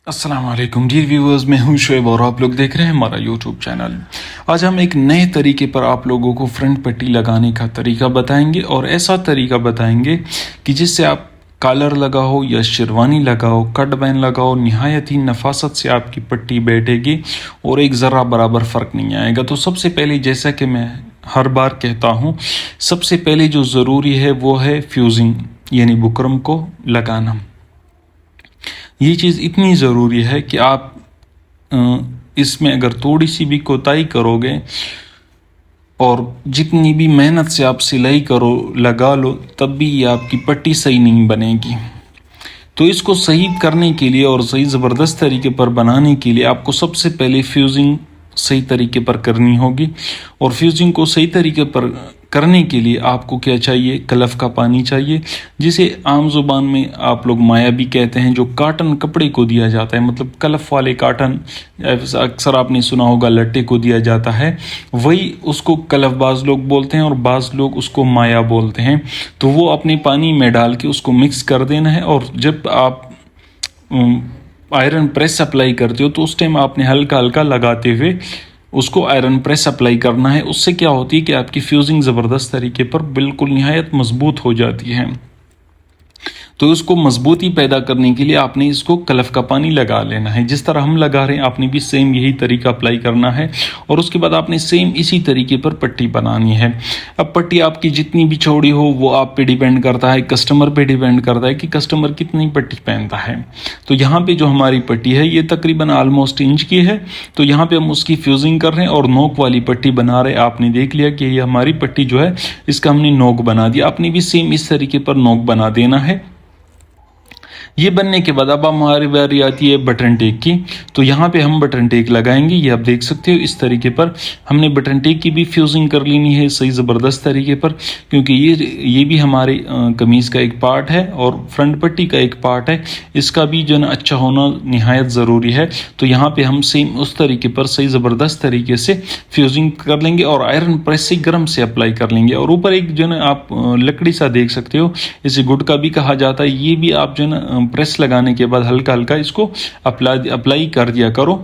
अस्सलाम वालेकुम dear viewers, मैं हूं शोएब और आप लोग देख रहे हैं हमारा यूट्यूब चैनल। आज हम एक नए तरीके पर आप लोगों को फ्रंट पट्टी लगाने का तरीका बताएंगे और ऐसा तरीका बताएंगे कि जिससे आप कॉलर लगाओ या शेरवानी लगाओ, कट बैन लगाओ, निहायत ही नफासत से आपकी पट्टी बैठेगी और एक ज़रा बराबर फ़र्क नहीं आएगा। तो सबसे पहले, जैसा कि मैं हर बार कहता हूँ, सबसे पहले जो ज़रूरी है वो है फ्यूजिंग यानी बुकरम को लगाना। ये चीज़ इतनी ज़रूरी है कि आप इसमें अगर थोड़ी सी भी कोताही करोगे और जितनी भी मेहनत से आप सिलाई करो लगा लो, तब भी ये आपकी पट्टी सही नहीं बनेगी। तो इसको सही करने के लिए और सही ज़बरदस्त तरीके पर बनाने के लिए आपको सबसे पहले फ्यूजिंग सही तरीके पर करनी होगी। और फ्यूजिंग को सही तरीके पर करने के लिए आपको क्या चाहिए? कलफ का पानी चाहिए, जिसे आम ज़ुबान में आप लोग माया भी कहते हैं, जो काटन कपड़े को दिया जाता है। मतलब कलफ वाले काटन, अक्सर आपने सुना होगा लट्टे को दिया जाता है, वही उसको कलफ बाज़ लोग बोलते हैं और बाज़ लोग उसको माया बोलते हैं। तो वो अपने पानी में डाल के उसको मिक्स कर देना है और जब आप आयरन प्रेस अप्लाई करते हो तो उस टाइम आपने हल्का हल्का लगाते हुए उसको आयरन प्रेस अप्लाई करना है। उससे क्या होती है कि आपकी फ्यूजिंग ज़बरदस्त तरीके पर बिल्कुल निहायत मजबूत हो जाती है। तो उसको मजबूती पैदा करने के लिए आपने इसको कलफ का पानी लगा लेना है। जिस तरह हम लगा रहे हैं आपने भी सेम यही तरीका अप्लाई करना है और उसके बाद आपने सेम इसी तरीके पर पट्टी बनानी है। अब पट्टी आपकी जितनी भी चौड़ी हो वो आप पे डिपेंड करता है, कस्टमर पे डिपेंड करता है कि कस्टमर कितनी पट्टी पहनता है। तो यहाँ पे जो हमारी पट्टी है ये तकरीबन ऑलमोस्ट इंच की है। तो यहाँ पे हम उसकी फ्यूजिंग कर रहे हैं और नोक वाली पट्टी बना रहे हैं। आपने देख लिया कि ये हमारी पट्टी जो है इसका हमने नोक बना दिया। आपने भी सेम इस तरीके पर नोक बना देना है। ये बनने के बाद अब हमारी बारी आती है बटन टेक की। तो यहाँ पे हम बटन टेक लगाएंगे। ये आप देख सकते हो इस तरीके पर हमने बटन टेक की भी फ्यूजिंग कर लेनी है सही ज़बरदस्त तरीके पर, क्योंकि ये भी हमारे कमीज़ का एक पार्ट है और फ्रंट पट्टी का एक पार्ट है। इसका भी जो है ना अच्छा होना निहायत ज़रूरी है। तो यहाँ पे हम सेम उस तरीके पर सही ज़बरदस्त तरीके से फ्यूजिंग कर लेंगे और आयरन प्रेस से गर्म से अप्लाई कर लेंगे। और ऊपर एक जो है ना आप लकड़ी सा देख सकते हो, इसे गुटका भी कहा जाता है। ये भी आप जो है ना प्रेस लगाने के बाद हल्का हल्का इसको अप्लाई कर दिया करो।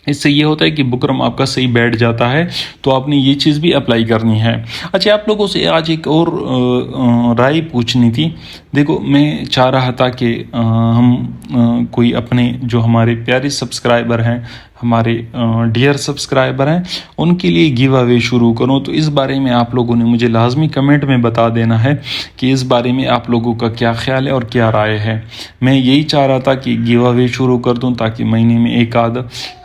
इससे ये होता है कि बुकरम आपका सही बैठ जाता है। तो आपने ये चीज़ भी अप्लाई करनी है। अच्छा, आप लोगों से आज एक और राय पूछनी थी। देखो, मैं चाह रहा था कि हम कोई अपने जो हमारे प्यारे सब्सक्राइबर हैं, हमारे डियर सब्सक्राइबर हैं, उनके लिए गिव अवे शुरू करूं। तो इस बारे में आप लोगों ने मुझे लाजमी कमेंट में बता देना है कि इस बारे में आप लोगों का क्या ख्याल है और क्या राय है। मैं यही चाह रहा था कि गिव अवे शुरू कर दूं ताकि महीने में एक आध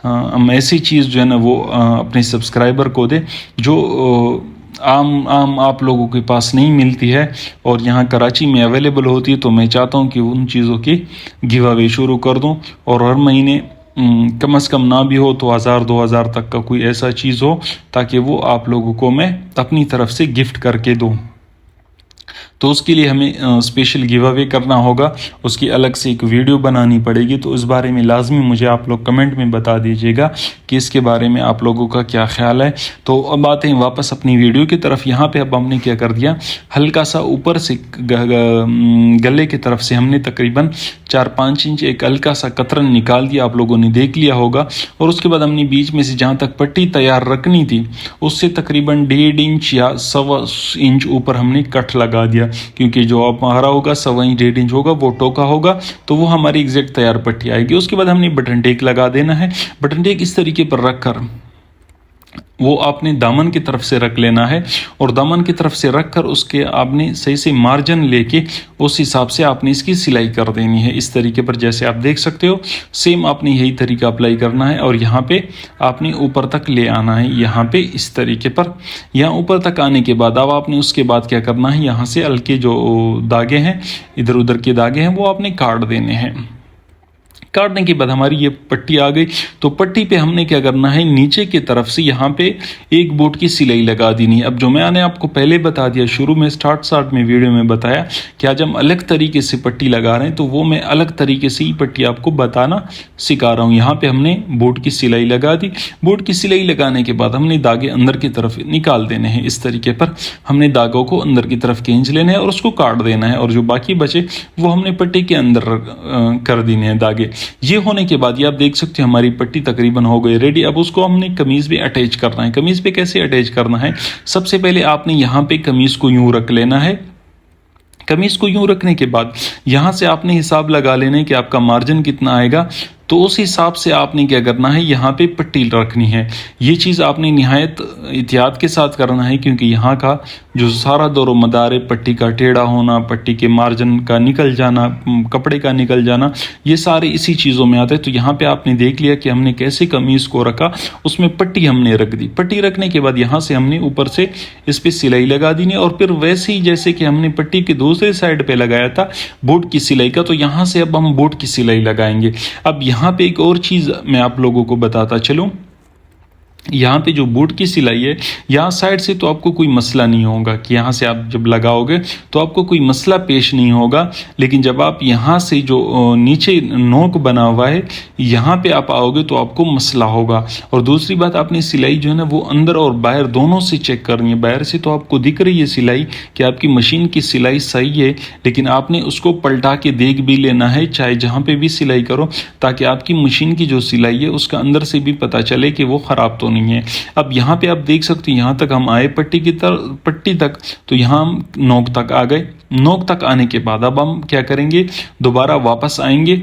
हम ऐसी चीज़ जो है ना वो अपने सब्सक्राइबर को दे जो आम आप लोगों के पास नहीं मिलती है और यहाँ कराची में अवेलेबल होती है। तो मैं चाहता हूँ कि उन चीज़ों की गिव अवे शुरू कर दूँ और हर महीने कम से कम ना भी हो तो 1000-2000 तक का कोई ऐसा चीज़ हो ताकि वो आप लोगों को मैं अपनी तरफ से गिफ्ट करके दूँ। तो उसके लिए हमें स्पेशल गिव अवे करना होगा, उसकी अलग से एक वीडियो बनानी पड़ेगी। तो इस बारे में लाजमी मुझे आप लोग कमेंट में बता दीजिएगा कि इसके बारे में आप लोगों का क्या ख्याल है। तो अब आते हैं वापस अपनी वीडियो की तरफ। यहाँ पे अब हमने क्या कर दिया, हल्का सा ऊपर से गले की तरफ से हमने तकरीबन 4-5 इंच एक हल्का सा कतरन निकाल दिया। आप लोगों ने देख लिया होगा। और उसके बाद हमने बीच में से जहाँ तक पट्टी तैयार रखनी थी उससे तकरीबन 1.5 इंच या 1.25 इंच ऊपर हमने कट लगा दिया, क्योंकि जो आप हमारा होगा 1.25 इंच 1.5 इंच होगा वो टोका होगा, तो वो हमारी एग्जैक्ट तैयार पट्टी आएगी। उसके बाद हमने बटन टेक लगा देना है। बटन टेक इस तरीके पर रखकर वो आपने दामन की तरफ से रख लेना है और दामन की तरफ से रख कर उसके आपने सही से मार्जिन लेके उस हिसाब से आपने इसकी सिलाई कर देनी है। इस तरीके पर जैसे आप देख सकते हो सेम आपने यही तरीका अप्लाई करना है और यहाँ पे आपने ऊपर तक ले आना है। यहाँ पे इस तरीके पर यहाँ ऊपर तक आने के बाद अब आपने उसके बाद क्या करना है, यहाँ से हल्के जो दागे हैं, इधर उधर के दागे हैं, वो आपने काट देने हैं। काटने के बाद हमारी ये पट्टी आ गई। तो पट्टी पे हमने क्या करना है, नीचे की तरफ से यहाँ पे एक बोट की सिलाई लगा देनी है। अब जो मैंने आपको पहले बता दिया, शुरू में स्टार्ट में वीडियो में बताया कि आज हम अलग तरीके से पट्टी लगा रहे हैं, तो वो मैं अलग तरीके से ही पट्टी आपको बताना सिखा रहा हूँ। यहाँ पे हमने बोट की सिलाई लगा दी। बोट की सिलाई लगाने के बाद हमने धागे अंदर की तरफ निकाल देने हैं। इस तरीके पर हमने धागों को अंदर की तरफ खींच लेना है और उसको काट देना है और जो बाकी बचे वो हमने पट्टी के अंदर कर देने हैं धागे। आगे। ये होने के बाद ये आप देख सकते हैं हमारी पट्टी तकरीबन हो गई रेडी। अब उसको हमने कमीज़ पे अटैच करना है। कमीज़ पे कैसे अटैच करना है, सबसे पहले आपने यहाँ पे कमीज़ को यूँ रख लेना है। कमीज़ को यूँ रखने के बाद यहाँ से आपने हिसाब लगा लेना है कि आपका मार्जिन कितना आएगा, तो उस हिसाब से आपने क्या करना है, यहाँ पे पट्टी रखनी है। ये चीज़ आपने निहायत एहतियात के साथ करना है, क्योंकि यहाँ का जो सारा दौर मदार है, पट्टी का टेढ़ा होना, पट्टी के मार्जिन का निकल जाना, कपड़े का निकल जाना, ये सारे इसी चीज़ों में आते हैं। तो यहाँ पे आपने देख लिया कि हमने कैसे कमीज़ को रखा, उसमें पट्टी हमने रख दी। पट्टी रखने के बाद यहाँ से हमने ऊपर से इस पर सिलाई लगा दी और फिर वैसे ही जैसे कि हमने पट्टी के दूसरे साइड पे लगाया था बूट की सिलाई का, तो यहाँ से अब हम बूट की सिलाई लगाएंगे। अब यहाँ पे एक और चीज़ मैं आप लोगों को बताता चलूँ, यहाँ पे जो बूट की सिलाई है, यहाँ साइड से तो आपको कोई मसला नहीं होगा कि यहाँ से आप जब लगाओगे तो आपको कोई मसला पेश नहीं होगा। लेकिन जब आप यहाँ से जो नीचे नोक बना हुआ है यहाँ पे आप आओगे तो आपको मसला होगा। और दूसरी बात, आपने सिलाई जो है ना वो अंदर और बाहर दोनों से चेक करनी है। बाहर से तो आपको दिख रही है सिलाई कि आपकी मशीन की सिलाई सही है, लेकिन आपने उसको पलटा के देख भी लेना है, चाहे जहाँ पर भी सिलाई करो, ताकि आपकी मशीन की जो सिलाई है उसका अंदर से भी पता चले कि वो ख़राब तो नहीं है। अब यहाँ पे आप देख सकते हैं, यहाँ तक हम आए पट्टी तक, तो यहाँ हम नोक तक आ गए। नोक तक आने के बाद अब हम क्या करेंगे, दोबारा वापस आएंगे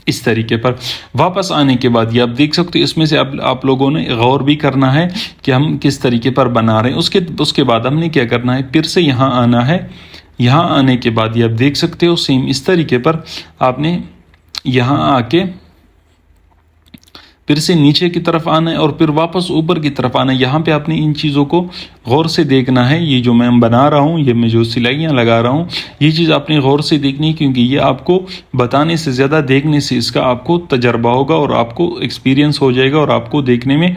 इस तरीके पर। वापस आने के बाद ये आप देख सकते हैं, इसमें से आप लोगों ने गौर भी करना है कि हम किस तरीके पर बना रहे हैं। उसके बाद हमने क्या करना है, फिर से यहाँ आना है। यहाँ आने के बाद ये आप देख सकते हो सेम इस तरीके पर आपने यहाँ आके फिर से नीचे की तरफ आना है और फिर वापस ऊपर की तरफ आना है। यहाँ पे आपने इन चीज़ों को गौर से देखना है। ये जो मैं बना रहा हूँ, ये मैं जो सिलाइयाँ लगा रहा हूँ, ये चीज़ आपने गौर से देखनी है, क्योंकि ये आपको बताने से ज़्यादा देखने से इसका आपको तजर्बा होगा और आपको एक्सपीरियंस हो जाएगा और आपको देखने में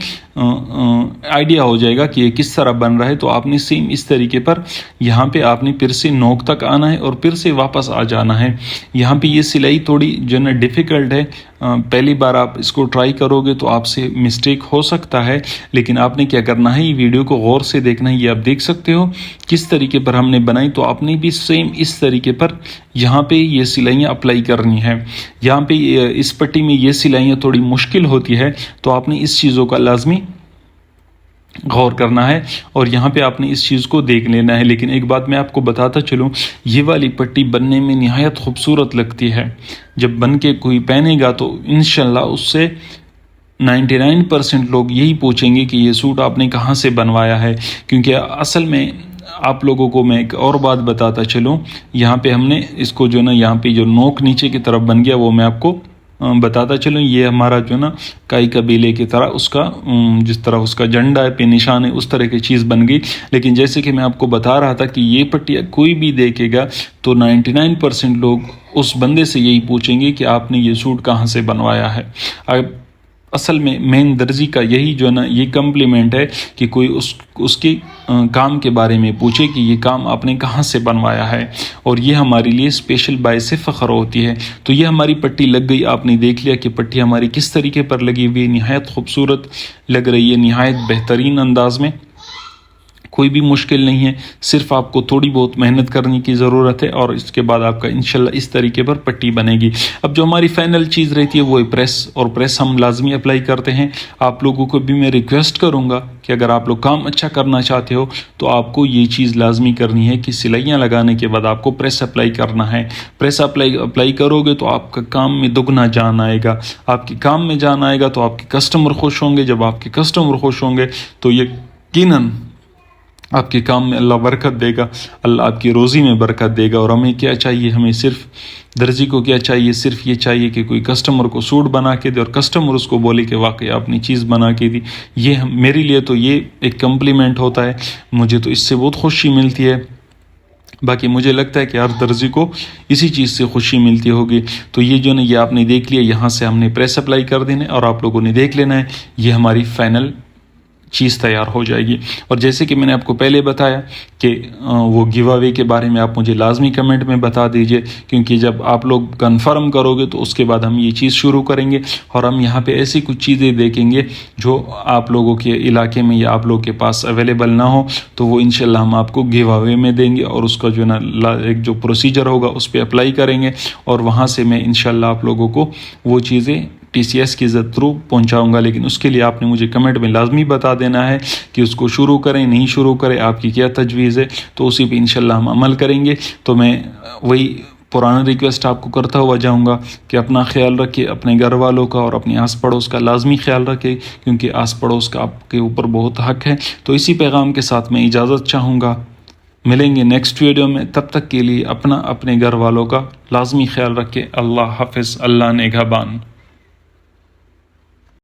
आइडिया हो जाएगा कि ये किस तरह बन रहा है। तो आपने सेम इस तरीके पर यहाँ पे आपने फिर से नोक तक आना है और फिर से वापस आ जाना है। यहाँ पे ये सिलाई थोड़ी जो है डिफ़िकल्ट है, पहली बार आप इसको ट्राई करोगे तो आपसे मिस्टेक हो सकता है, लेकिन आपने क्या करना है, ये वीडियो को गौर से देखना है। ये आप देख सकते हो किस तरीके पर हमने बनाई, तो आपने भी सेम इस तरीके पर यहाँ पे ये सिलाइयाँ अप्लाई करनी है। यहाँ पे इस पट्टी में ये सिलाइयाँ थोड़ी मुश्किल होती है, तो आपने इस चीज़ों का लाजमी गौर करना है और यहाँ पे आपने इस चीज़ को देख लेना है। लेकिन एक बात मैं आपको बताता चलूँ, ये वाली पट्टी बनने में निहायत खूबसूरत लगती है। जब बन के कोई पहनेगा तो इंशाल्लाह उससे 99% लोग यही पूछेंगे कि ये सूट आपने कहाँ से बनवाया है। क्योंकि असल में आप लोगों को मैं एक और बात बताता चलूँ, यहाँ पे हमने इसको जो ना, यहाँ पे जो नोक नीचे की तरफ बन गया वो मैं आपको बताता चलूँ। ये हमारा जो ना काई कबीले की तरह उसका जिस तरह उसका झंडा है पे निशान है, उस तरह की चीज़ बन गई। लेकिन जैसे कि मैं आपको बता रहा था कि ये पट्टियाँ कोई भी देखेगा तो 99% लोग उस बंदे से यही पूछेंगे कि आपने ये सूट कहाँ से बनवाया है। अब असल में मेन दर्जी का यही जो है ना ये कम्प्लीमेंट है कि कोई उसके काम के बारे में पूछे कि ये काम आपने कहाँ से बनवाया है, और ये हमारे लिए स्पेशल बायसे फ़ख्र होती है। तो ये हमारी पट्टी लग गई, आपने देख लिया कि पट्टी हमारी किस तरीके पर लगी हुई है, निहायत खूबसूरत लग रही है, निहायत बेहतरीन अंदाज में। कोई भी मुश्किल नहीं है, सिर्फ आपको थोड़ी बहुत मेहनत करने की ज़रूरत है और इसके बाद आपका इंशाल्लाह इस तरीके पर पट्टी बनेगी। अब जो हमारी फाइनल चीज़ रहती है वो है प्रेस, और प्रेस हम लाजमी अप्लाई करते हैं। आप लोगों को भी मैं रिक्वेस्ट करूँगा कि अगर आप लोग काम अच्छा करना चाहते हो तो आपको ये चीज़ लाजमी करनी है कि सिलाइयाँ लगाने के बाद आपको प्रेस अप्लाई करना है। प्रेस अप्लाई करोगे तो आपका काम में दुगना जान आएगा। आपके काम में जान आएगा तो आपके कस्टमर खुश होंगे। जब आपके कस्टमर खुश होंगे तो यकीनन आपके काम में अल्लाह बरकत देगा, अल्लाह आपकी रोज़ी में बरकत देगा। और हमें क्या चाहिए, हमें सिर्फ दर्जी को क्या चाहिए, सिर्फ ये चाहिए कि कोई कस्टमर को सूट बना के दे और कस्टमर उसको बोले कि वाकई आपने चीज़ बना के दी। ये मेरे लिए तो ये एक कम्प्लीमेंट होता है, मुझे तो इससे बहुत खुशी मिलती है। बाकी मुझे लगता है कि हर दर्जी को इसी चीज़ से खुशी मिलती होगी। तो ये जो ना ये आपने देख लिया, यहाँ से हमने प्रेस अप्लाई कर देना और आप लोगों ने देख लेना है। ये हमारी फाइनल चीज़ तैयार हो जाएगी। और जैसे कि मैंने आपको पहले बताया कि वो गिव अवे के बारे में आप मुझे लाजमी कमेंट में बता दीजिए, क्योंकि जब आप लोग कंफर्म करोगे तो उसके बाद हम ये चीज़ शुरू करेंगे और हम यहाँ पे ऐसी कुछ चीज़ें देखेंगे जो आप लोगों के इलाके में या आप लोगों के पास अवेलेबल ना हो, तो वो इंशाल्लाह हम आपको गिव अवे में देंगे और उसका जो ना एक जो प्रोसीजर होगा उस पर अप्लाई करेंगे और वहाँ से मैं इंशाल्लाह आप लोगों को वो चीज़ें TCS के थ्रू पहुंचाऊंगा। लेकिन उसके लिए आपने मुझे कमेंट में लाजमी बता देना है कि उसको शुरू करें नहीं शुरू करें, आपकी क्या तजवीज़ है, तो उसी पे इंशाल्लाह हम अमल करेंगे। तो मैं वही पुराना रिक्वेस्ट आपको करता हुआ जाऊंगा कि अपना ख्याल रखिए, अपने घर वालों का और अपने आस पड़ोस का लाजमी ख्याल रखें, क्योंकि आस पड़ोस का आपके ऊपर बहुत हक है। तो इसी पैगाम के साथ मैं इजाज़त चाहूँगा, मिलेंगे नेक्स्ट वीडियो में। तब तक के लिए अपना अपने घर वालों का लाजमी ख्याल रखें। अल्लाह हाफिज़, अल्लाह निगहबान।